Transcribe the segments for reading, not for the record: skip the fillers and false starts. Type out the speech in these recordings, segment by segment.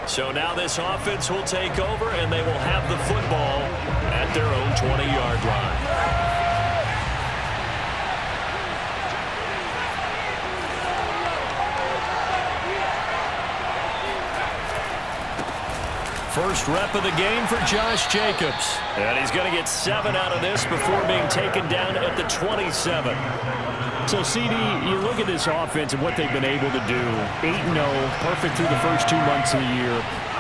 So now this offense will take over, and they will have the football at their own 20-yard line. First rep of the game for Josh Jacobs. And he's going to get 7 out of this before being taken down at the 27. So, CD, you look at this offense and what they've been able to do. 8-0, perfect through the first 2 months of the year.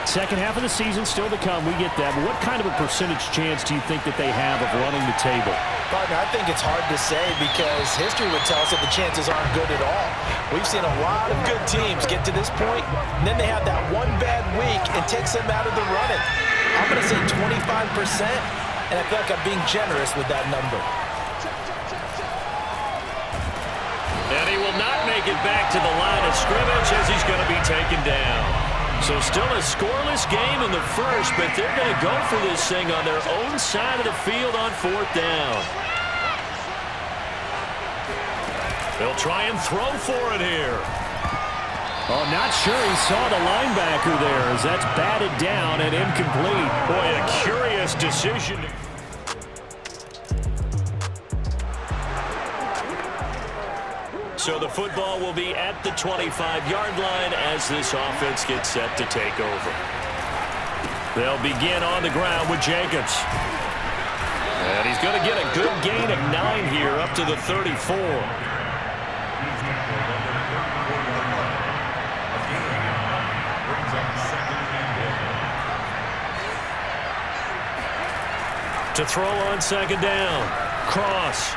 Second half of the season still to come. We get that. But what kind of a percentage chance do you think that they have of running the table? Partner, I think it's hard to say because history would tell us that the chances aren't good at all. We've seen a lot of good teams get to this point, and then they have that one bad week and takes them out of the running. I'm going to say 25%, and I feel like I'm being generous with that number. And he will not make it back to the line of scrimmage as he's going to be taken down. So still a scoreless game in the first, but they're going to go for this thing on their own side of the field on 4th down. They'll try and throw for it here. Oh, not sure he saw the linebacker there as that's batted down and incomplete. Boy, a curious decision. So the football will be at the 25-yard line as this offense gets set to take over. They'll begin on the ground with Jacobs. And he's going to get a good gain of 9 here up to the 34. To throw on 2nd down. Cross.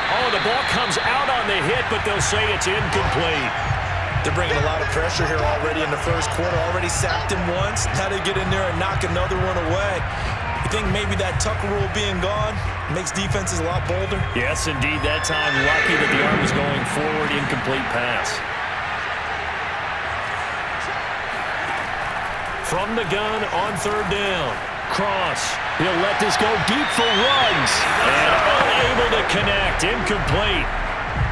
Oh, the ball comes out on the hit, but they'll say it's incomplete. They're bringing a lot of pressure here already in the first quarter. Already sacked him once. Now they get in there and knock another one away. You think maybe that Tucker rule being gone makes defenses a lot bolder? Yes, indeed. That time, lucky that the arm was going forward. Incomplete pass. From the gun on 3rd down. Cross. He'll let this go deep for runs. And unable to connect. Incomplete.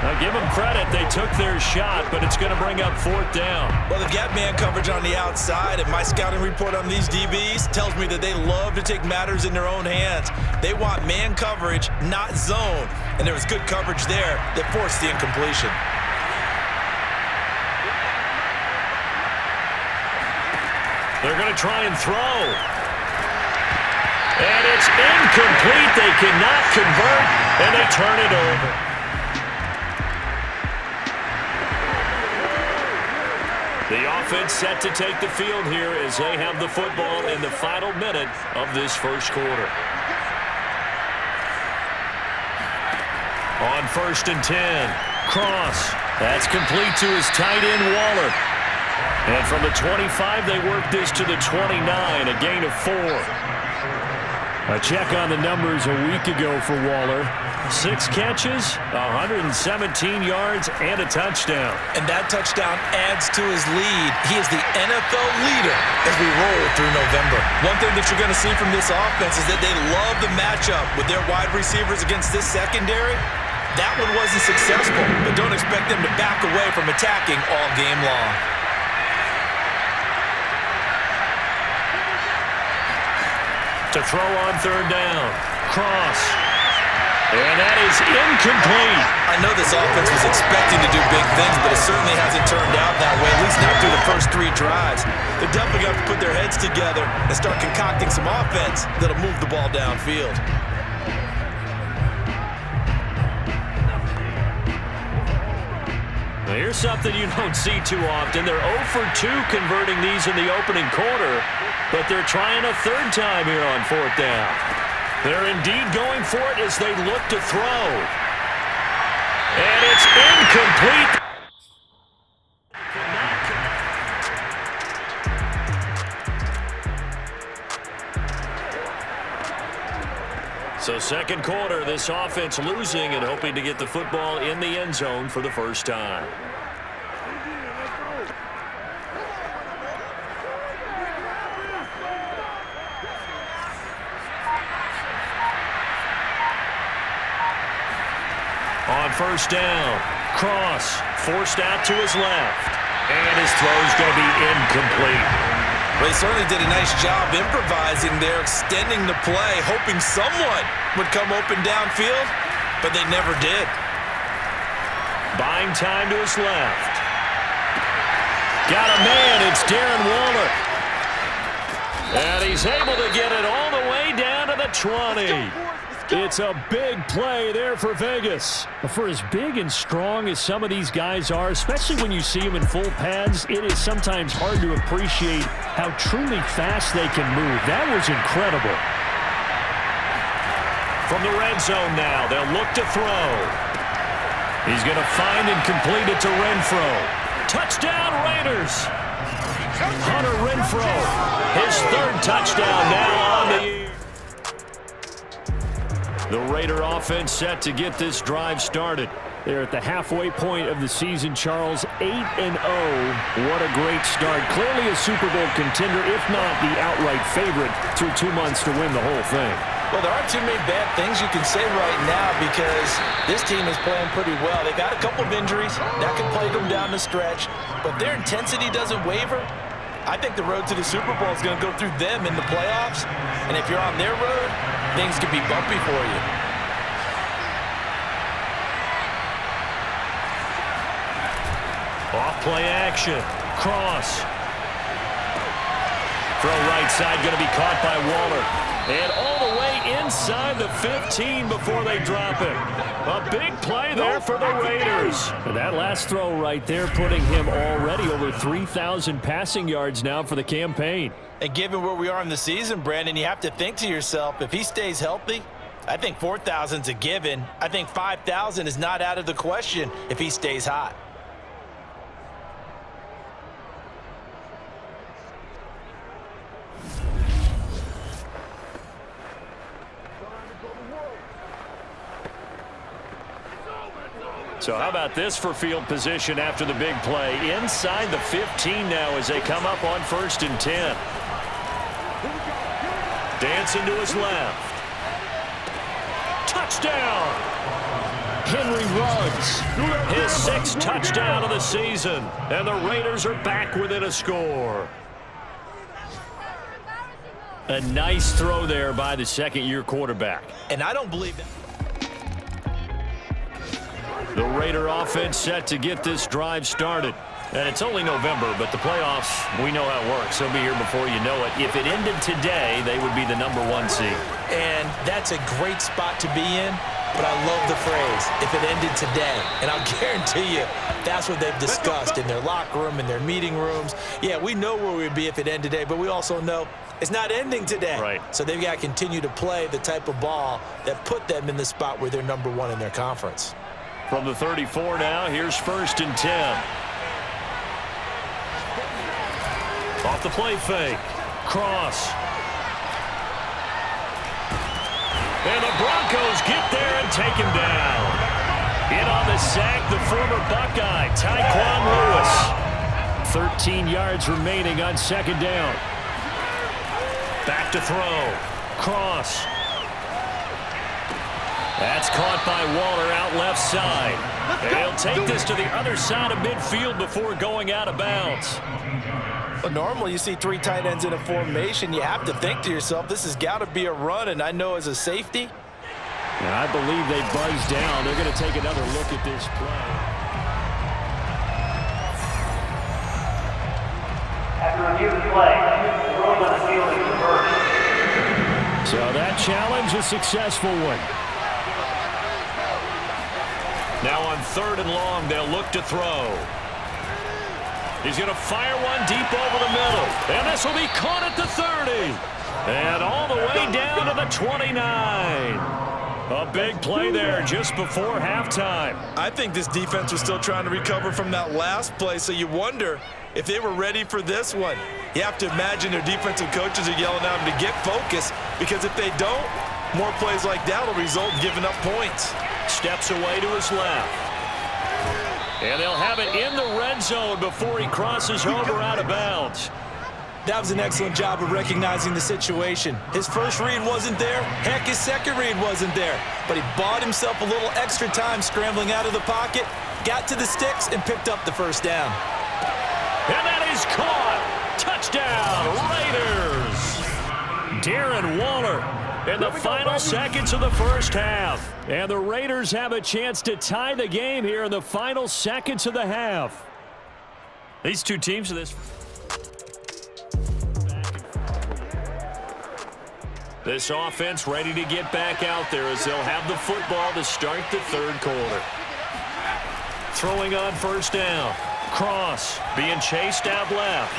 Now give them credit. They took their shot, but it's going to bring up 4th down. Well, they've got man coverage on the outside, and my scouting report on these DBs tells me that they love to take matters in their own hands. They want man coverage, not zone. And there was good coverage there that forced the incompletion. They're going to try and throw. And it's incomplete. They cannot convert, and they turn it over. The offense set to take the field here as they have the football in the final minute of this first quarter. On 1st and 10, cross. That's complete to his tight end, Waller. And from the 25, they work this to the 29, a gain of 4. A check on the numbers a week ago for Waller. 6 catches, 117 yards, and a touchdown. And that touchdown adds to his lead. He is the NFL leader as we roll through November. One thing that you're going to see from this offense is that they love the matchup with their wide receivers against this secondary. That one wasn't successful, but don't expect them to back away from attacking all game long. To throw on 3rd down. Cross. And that is incomplete. I know this offense was expecting to do big things, but it certainly hasn't turned out that way, at least not through the first 3 drives. They're definitely going to have to put their heads together and start concocting some offense that'll move the ball downfield. Now here's something you don't see too often. They're 0 for 2 converting these in the opening quarter, but they're trying a 3rd time here on 4th down. They're indeed going for it as they look to throw. And it's incomplete. So 2nd quarter, this offense losing and hoping to get the football in the end zone for the first time. first down. Cross, forced out to his left. And his throw's going to be incomplete. Well, he certainly did a nice job improvising there, extending the play, hoping someone would come open downfield, but they never did. Buying time to his left. Got a man. It's Darren Waller. And he's able to get it all the way down to the 20. It's a big play there for Vegas. For as big and strong as some of these guys are, especially when you see them in full pads, it is sometimes hard to appreciate how truly fast they can move. That was incredible. From the red zone now, they'll look to throw. He's going to find and complete it to Renfro. Touchdown, Raiders. Hunter Renfro, his third touchdown now on the year. The Raider offense set to get this drive started. They're at the halfway point of the season, Charles, 8-0. What a great start. Clearly a Super Bowl contender, if not the outright favorite, through 2 months to win the whole thing. Well, there aren't too many bad things you can say right now because this team is playing pretty well. They got a couple of injuries. That could plague them down the stretch. But their intensity doesn't waver. I think the road to the Super Bowl is going to go through them in the playoffs. And if you're on their road, things could be bumpy for you. Off play action. Cross. Throw right side going to be caught by Waller. And all the way inside the 15 before they drop it. A big play there for the Raiders. And that last throw right there putting him already over 3,000 passing yards now for the campaign. And given where we are in the season, Brandon, you have to think to yourself, if he stays healthy, I think 4,000's a given. I think 5,000 is not out of the question if he stays hot. So how about this for field position after the big play? Inside the 15 now as they come up on 1st and 10. Dancing to his left. Touchdown! Henry Ruggs, his 6th touchdown of the season. And the Raiders are back within a score. A nice throw there by the second-year quarterback. And I don't believe that. The Raider offense set to get this drive started. And it's only November, but the playoffs, we know how it works. They'll be here before you know it. If it ended today, they would be the #1 seed. And that's a great spot to be in, but I love the phrase, if it ended today. And I'll guarantee you, that's what they've discussed in their locker room, in their meeting rooms. Yeah, we know where we'd be if it ended today, but we also know it's not ending today. Right. So they've got to continue to play the type of ball that put them in the spot where they're #1 in their conference. From the 34 now, here's 1st and 10. Off the play fake. Cross. And the Broncos get there and take him down. In on the sack, the former Buckeye, Tyquan Lewis. 13 yards remaining on 2nd down. Back to throw. Cross. That's caught by Waller out left side. And he'll take this to the other side of midfield before going out of bounds. But normally you see 3 tight ends in a formation. You have to think to yourself, this has got to be a run. And I know as a safety. Now, I believe they buzzed down. They're going to take another look at this play. After review of the play, the rules on the field is reversed. So that challenge, a successful one. Now on 3rd and long, they'll look to throw. He's going to fire one deep over the middle. And this will be caught at the 30. And all the way down to the 29. A big play there just before halftime. I think this defense was still trying to recover from that last play, so you wonder if they were ready for this one. You have to imagine their defensive coaches are yelling at them to get focused, because if they don't, more plays like that will result in giving up points. Steps away to his left. And they'll have it in the red zone before he crosses over out of bounds. That was an excellent job of recognizing the situation. His first read wasn't there. Heck, his second read wasn't there. But he bought himself a little extra time scrambling out of the pocket, got to the sticks, and picked up the first down. And that is caught. Touchdown, Raiders. Darren Waller in the final seconds of the first half. And the Raiders have a chance to tie the game here in the final seconds of the half. These two teams are this offense ready to get back out there as they'll have the football to start the third quarter. Throwing on first down. Cross being chased out left.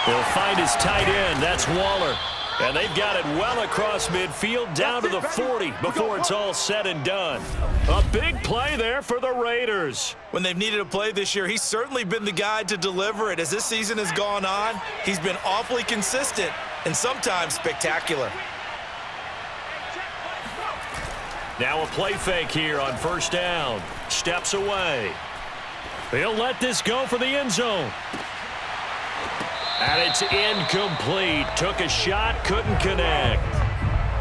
They'll find his tight end. That's Waller. And they've got it well across midfield down to the 40 before it's all said and done. A big play there for the Raiders. When they've needed a play this year, he's certainly been the guy to deliver it. As this season has gone on, he's been awfully consistent and sometimes spectacular. Now a play fake here on first down. Steps away. He'll let this go for the end zone. And it's incomplete. Took a shot, couldn't connect.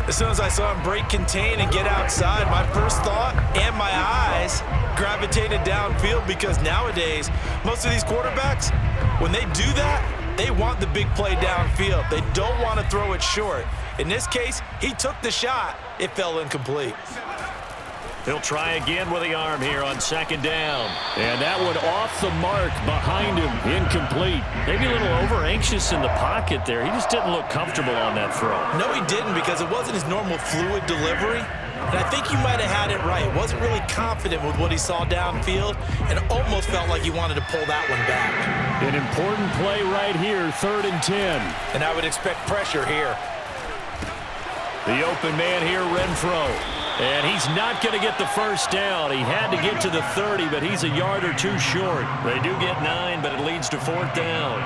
As soon as I saw him break contain and get outside, my first thought and my eyes gravitated downfield, because nowadays, most of these quarterbacks, when they do that, they want the big play downfield. They don't want to throw it short. In this case, he took the shot. It fell incomplete. He'll try again with the arm here on second down. And that one off the mark behind him. Incomplete. Maybe a little over-anxious in the pocket there. He just didn't look comfortable on that throw. No, he didn't, because it wasn't his normal fluid delivery. And I think you might have had it right. Wasn't really confident with what he saw downfield and almost felt like he wanted to pull that one back. An important play right here, 3rd and 10. And I would expect pressure here. The open man here, Renfro. And he's not going to get the first down. He had to get to the 30, but he's a yard or two short. They do get 9, but it leads to 4th down.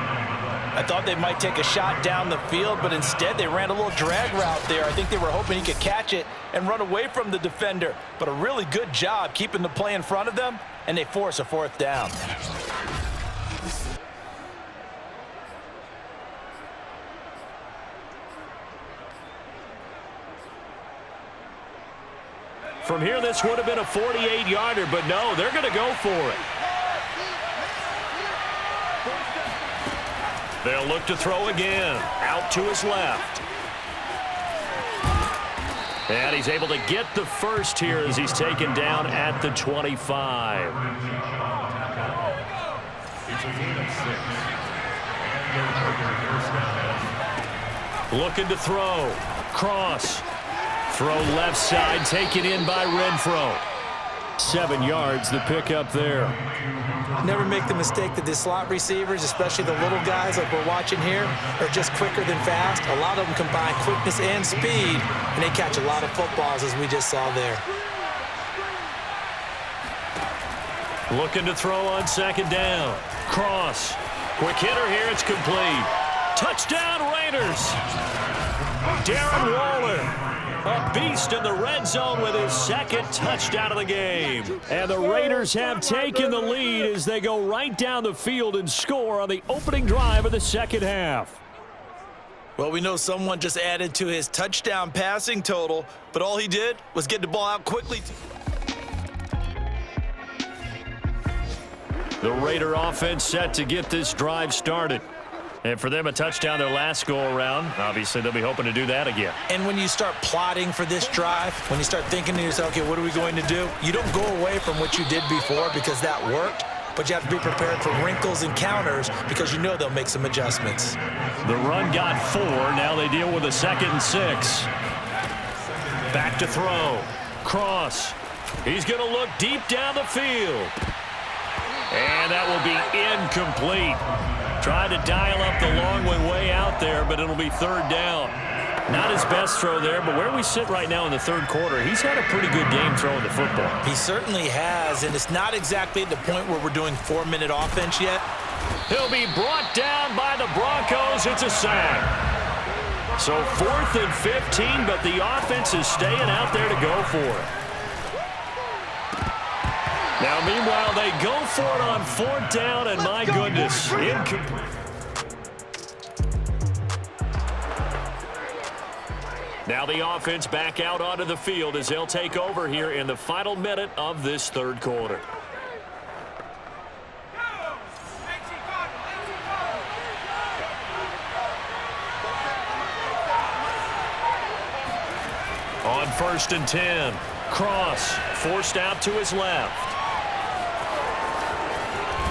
I thought they might take a shot down the field, but instead they ran a little drag route there. I think they were hoping he could catch it and run away from the defender. But a really good job keeping the play in front of them, and they force a 4th down. From here, this would have been a 48-yarder, but no, they're going to go for it. They'll look to throw again. Out to his left. And he's able to get the first here as he's taken down at the 25. Looking to throw. Cross. Throw left side, taken in by Renfro. 7 yards, the pickup there. Never make the mistake that the slot receivers, especially the little guys like we're watching here, are just quicker than fast. A lot of them combine quickness and speed, and they catch a lot of footballs, as we just saw there. Looking to throw on second down. Cross. Quick hitter here, it's complete. Touchdown, Raiders. Darren Waller. A beast in the red zone with his 2nd touchdown of the game. And the Raiders have taken the lead as they go right down the field and score on the opening drive of the second half. Well, we know someone just added to his touchdown passing total, but all he did was get the ball out quickly. The Raider offense set to get this drive started. And for them, a touchdown their last go-around. Obviously, they'll be hoping to do that again. And when you start plotting for this drive, when you start thinking to yourself, okay, what are we going to do? You don't go away from what you did before because that worked, but you have to be prepared for wrinkles and counters because you know they'll make some adjustments. The run got 4. Now they deal with a 2nd and 6. Back to throw. Cross. He's going to look deep down the field. And that will be incomplete. Tried to dial up the long way out there, but it'll be 3rd down. Not his best throw there, but where we sit right now in the 3rd quarter, he's had a pretty good game throwing the football. He certainly has, and it's not exactly at the point where we're doing 4-minute offense yet. He'll be brought down by the Broncos. It's a sack. So 4th and 15, but the offense is staying out there to go for it. Now, meanwhile, they go for it on 4th down, and my goodness, incomplete. Now the offense back out onto the field as they'll take over here in the final minute of this third quarter. On 1st and 10, cross forced out to his left.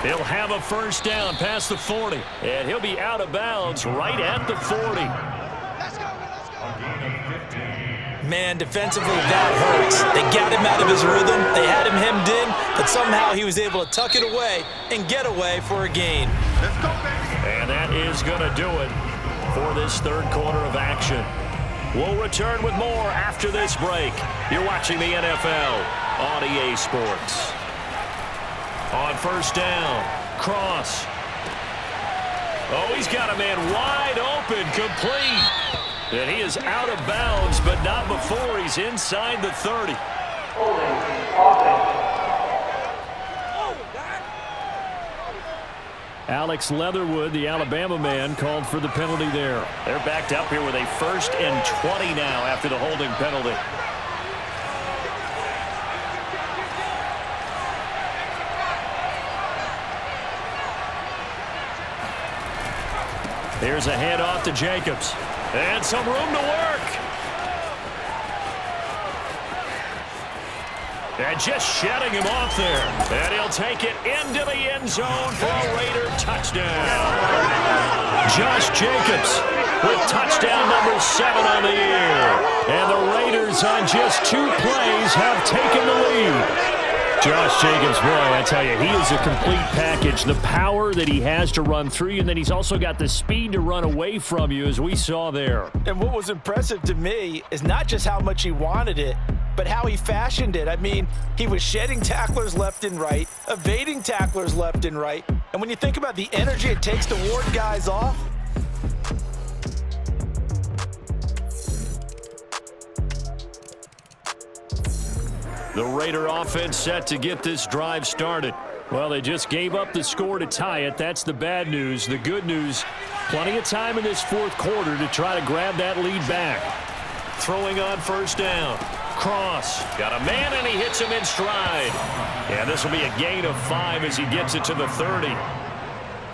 He'll have a first down past the 40, and he'll be out of bounds right at the 40. Man, defensively, that hurts. They got him out of his rhythm. They had him hemmed in, but somehow he was able to tuck it away and get away for a gain. Let's go, baby. And that is going to do it for this third quarter of action. We'll return with more after this break. You're watching the NFL on EA Sports. On 1st down, cross. Oh, he's got a man wide open, complete. And he is out of bounds, but not before he's inside the 30. Alex Leatherwood, the Alabama man, called for the penalty there. They're backed up here with a 1st and 20 now after the holding penalty. Here's a handoff to Jacobs. And some room to work. And just shutting him off there. And he'll take it into the end zone for a Raider touchdown. Josh Jacobs with touchdown number 7 on the year. And the Raiders on just 2 plays have taken the lead. Josh Jacobs, boy, I tell you, he is a complete package. The power that he has to run through you, and then he's also got the speed to run away from you, as we saw there. And what was impressive to me is not just how much he wanted it, but how he fashioned it. I mean, he was shedding tacklers left and right, evading tacklers left and right. And when you think about the energy it takes to ward guys off, the Raider offense set to get this drive started. Well, they just gave up the score to tie it. That's the bad news. The good news, plenty of time in this fourth quarter to try to grab that lead back. Throwing on 1st down. Cross. Got a man, and he hits him in stride. And this will be a gain of 5 as he gets it to the 30.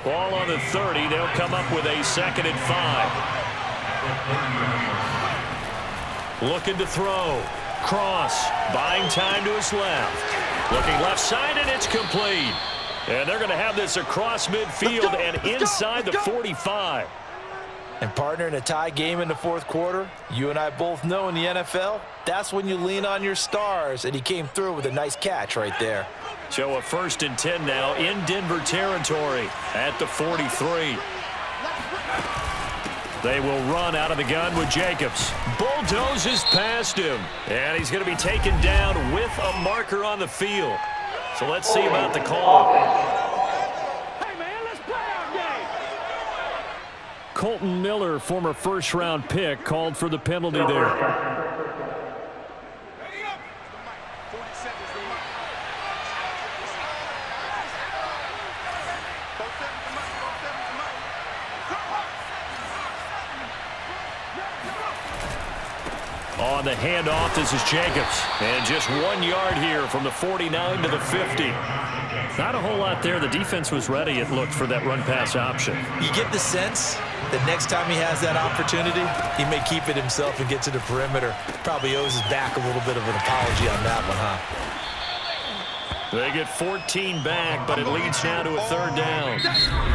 Ball on the 30. They'll come up with a 2nd and 5. Looking to throw. Cross, buying time to his left. Looking left side, and it's complete. And they're going to have this across midfield and inside the 45. and partner in a tie game in the fourth quarter, you and I both know in the NFL, that's when you lean on your stars, and he came through with a nice catch right there. So a 1st and 10 now in Denver territory at the 43. They will run out of the gun with Jacobs. Bulldozes past him. And he's going to be taken down with a marker on the field. So let's see about the call. Hey, man, let's play our game. Colton Miller, former first-round pick, called for the penalty there. On the handoff, this is Jacobs. And just 1 yard here from the 49 to the 50. Not a whole lot there. The defense was ready, it looked, for that run-pass option. You get the sense that next time he has that opportunity, he may keep it himself and get to the perimeter. Probably owes his back a little bit of an apology on that one, huh? They get 14 back, but it leads now to a 3rd down.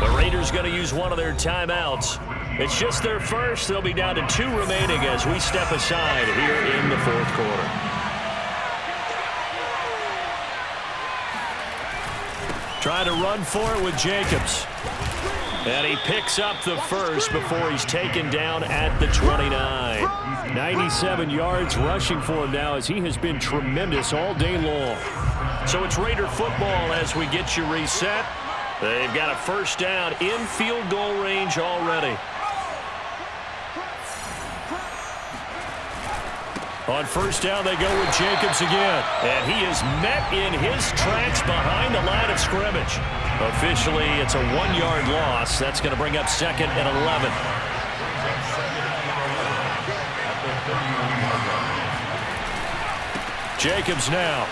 The Raiders going to use one of their timeouts. It's just their first. They'll be down to 2 remaining as we step aside here in the 4th quarter. Trying to run for it with Jacobs. And he picks up the first before he's taken down at the 29. 97 yards rushing for him now as he has been tremendous all day long. So it's Raider football as we get you reset. They've got a 1st down in field goal range already. On 1st down, they go with Jacobs again. And he is met in his tracks behind the line of scrimmage. Officially, it's a 1-yard loss. That's going to bring up 2nd and 11. Jacobs now.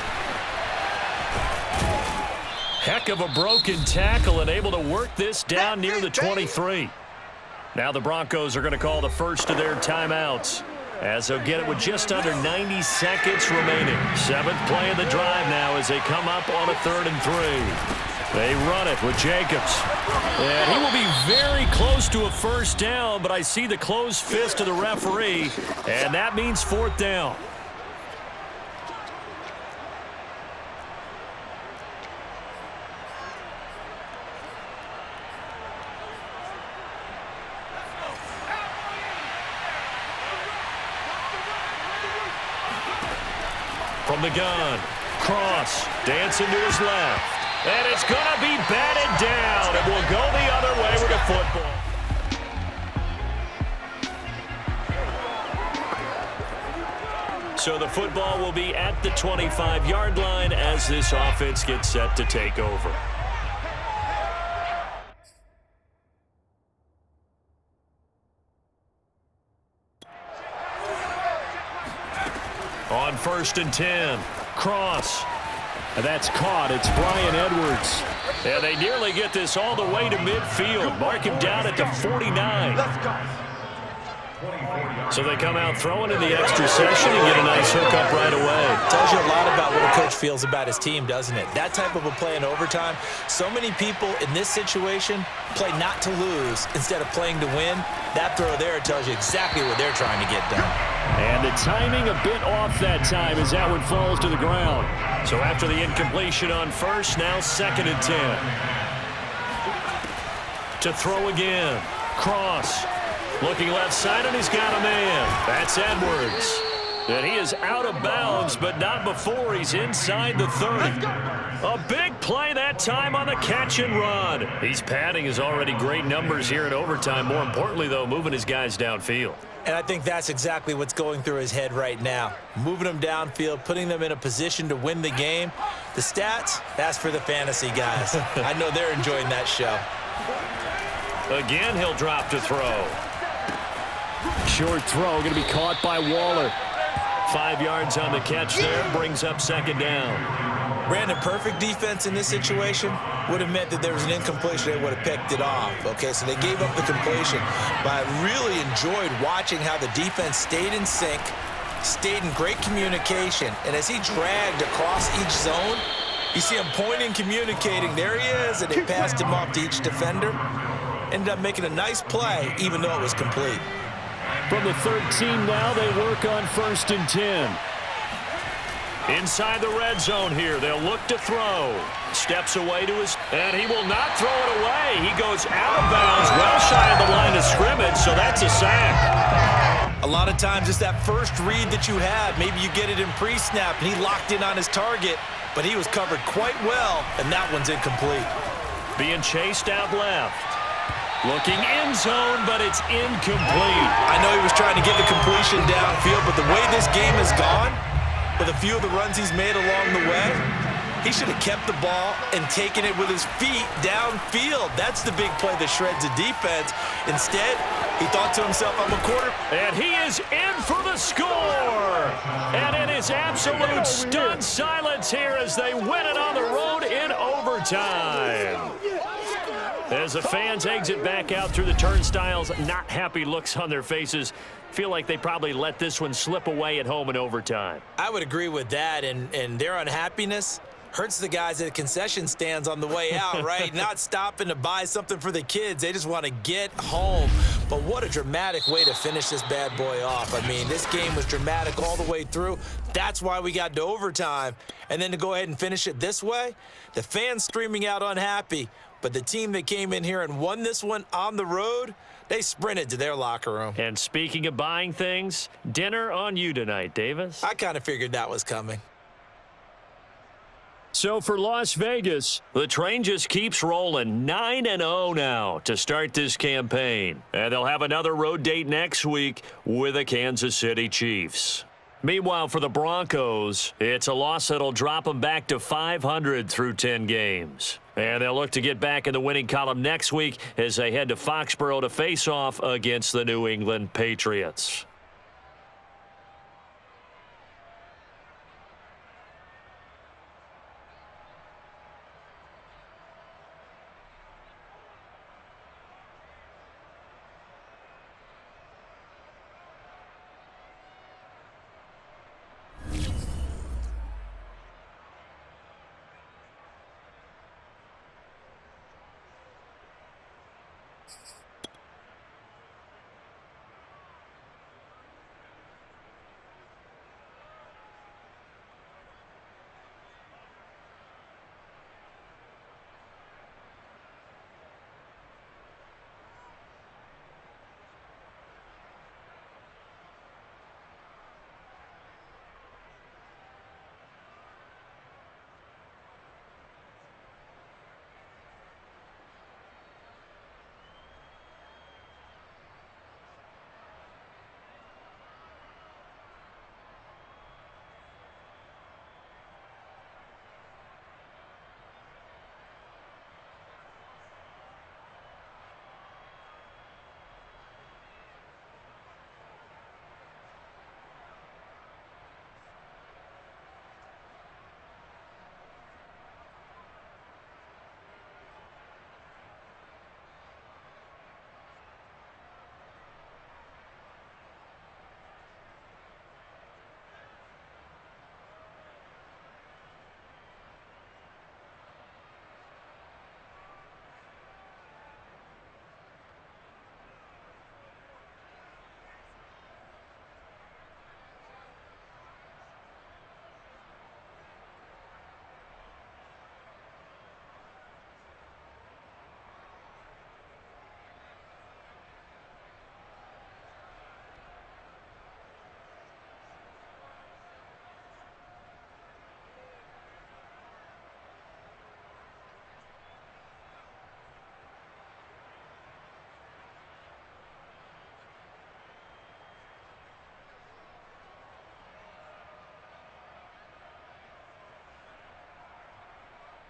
Heck of a broken tackle and able to work this down near the 23. Now the Broncos are going to call the first of their timeouts, as they'll get it with just under 90 seconds remaining. Seventh play of the drive now as they come up on a 3rd and 3. They run it with Jacobs. And he will be very close to a first down, but I see the closed fist of the referee, and that means 4th down. From the gun, cross, dancing to his left. And it's going to be batted down. It will go the other way with the football. So the football will be at the 25-yard line as this offense gets set to take over. On 1st and 10, cross. That's caught. It's Brian Edwards. Yeah, they nearly get this all the way to midfield. Mark him down at the 49. So they come out throwing in the extra session and get a nice hookup right away. Tells you a lot about what a coach feels about his team, doesn't it? That type of a play in overtime, so many people in this situation play not to lose instead of playing to win. That throw there tells you exactly what they're trying to get done. And the timing a bit off that time as that one falls to the ground. So after the incompletion on first, now 2nd and 10. To throw again. Cross. Looking left side, and he's got a man. That's Edwards. And he is out of bounds, but not before he's inside the 30. A big play that time on the catch and run. He's padding his already great numbers here in overtime. More importantly, though, moving his guys downfield. And I think that's exactly what's going through his head right now. Moving them downfield, putting them in a position to win the game. The stats, that's for the fantasy guys. I know they're enjoying that show. Again, he'll drop to throw. Short throw, going to be caught by Waller. 5 yards on the catch there, brings up 2nd down. Brandon, perfect defense in this situation would have meant that there was an incompletion. They would have picked it off. Okay, so they gave up the completion. But I really enjoyed watching how the defense stayed in sync, stayed in great communication. And as he dragged across each zone, you see him pointing, communicating. There he is, and they passed him off to each defender. Ended up making a nice play, even though it was complete. From the 13 now, they work on 1st and 10. Inside the red zone here, they'll look to throw. Steps away to his, and he will not throw it away. He goes out of bounds, well shy of the line of scrimmage, so that's a sack. A lot of times it's that first read that you have. Maybe you get it in pre-snap, and he locked in on his target, but he was covered quite well, and that one's incomplete. Being chased out left. Looking end zone, but it's incomplete. I know he was trying to get the completion downfield, but the way this game has gone, with a few of the runs he's made along the way, he should have kept the ball and taken it with his feet downfield. That's the big play that shreds the defense. Instead, he thought to himself, I'm a quarter. And he is in for the score. And it is absolute stunned silence here as they win it on the road in overtime. As the fans exit back out through the turnstiles, not happy looks on their faces. Feel like they probably let this one slip away at home in overtime. I would agree with that, and their unhappiness hurts the guys at the concession stands on the way out, right? Not stopping to buy something for the kids. They just want to get home. But what a dramatic way to finish this bad boy off. I mean, this game was dramatic all the way through. That's why we got to overtime. And then to go ahead and finish it this way, the fans streaming out unhappy. But the team that came in here and won this one on the road, they sprinted to their locker room. And speaking of buying things, dinner on you tonight, Davis. I kind of figured that was coming. So for Las Vegas, the train just keeps rolling. 9-0 now to start this campaign. And they'll have another road date next week with the Kansas City Chiefs. Meanwhile, for the Broncos, it's a loss that'll drop them back to 500 through 10 games. And they'll look to get back in the winning column next week as they head to Foxborough to face off against the New England Patriots.